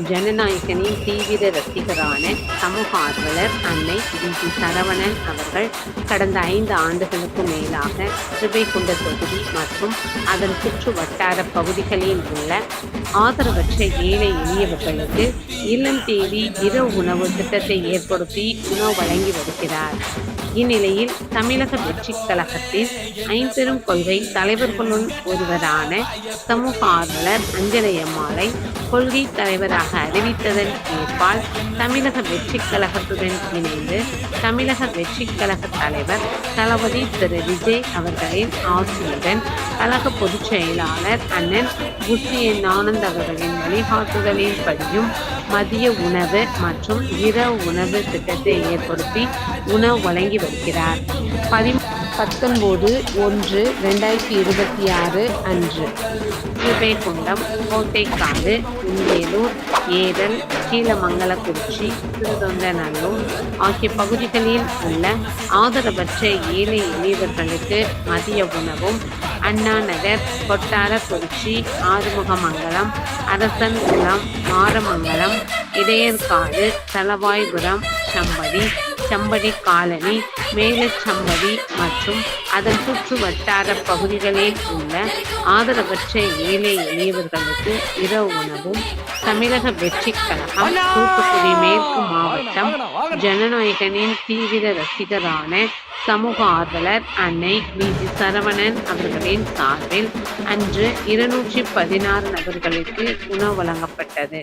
ஜனநாயகனின் தீவிர ரசிகரான சமூக ஆர்வலர் அன்னை வி.டி. சரவணன் அவர்கள் கடந்த 5 ஆண்டுகளுக்கு மேலாக ஸ்ரீவைகுண்ட தொகுதி மற்றும் அதன் சுற்று வட்டார பகுதிகளில் உள்ள ஆதரவற்ற ஏழை எளியவர்களுக்கு இல்லம் தேடி இரவு உணவு திட்டத்தை ஏற்படுத்தி உணவு வழங்கி வருகிறார். இந்நிலையில் தமிழக வெற்றிக் கழகத்தின் ஐம்பெரும் கொள்கை தலைவர்களுள் ஒருவரான சமூக ஆர்வலர் அஞ்சலையம்மாளை கொள்கை தலைவராக அறிவித்ததன் ஏற்பால் தமிழக வெற்றிக் கழகத்துடன் இணைந்து தமிழக வெற்றிக் கழக தலைவர் தளபதி திரு விஜய் அவர்களின் ஆசியுடன் கழக பொதுச் செயலாளர் அண்ணன் புஷியன் ஆனந்த் அவர்களின் வழிகாட்டுதலின்படியும் மதிய உணவு மற்றும் இரவு உணவு திட்டத்தை ஏற்படுத்தி உணவு வழங்கி வருகிறார். 19/1/2026 அன்று ஸ்ரீவைகுண்டம், கோட்டைக்காடு, குண்டேலூர், ஏரல், கீழமங்கலக்குறிச்சி, திருத்தொண்டநல்லூர் ஆகிய பகுதிகளில் உள்ள ஆதரவற்ற ஏழை எளியவர்களுக்கு மதிய உணவும் அண்ணா நகர், கொட்டாரக்குறிச்சி, ஆறுமுகமங்கலம், அரசன்குளம், மாரமங்கலம், இடையர்காடு, தளவாய்புரம், சம்படி காலனி, மேலச்சம்படி மற்றும் அதன் சுற்று வட்டார பகுதிகளில் உள்ள ஆதரவற்ற ஏழை எளியவர்களுக்கு இரவு உணவும் தமிழக வெற்றிக் கழகம் தூத்துக்குடி மேற்கு மாவட்டம் ஜனநாயகனின் தீவிர ரசிகரான சமூக ஆர்வலர் அன்னை வி.டி. சரவணன் அவர்களின் சார்பில் அன்று 216 நபர்களுக்கு உணவு வழங்கப்பட்டது.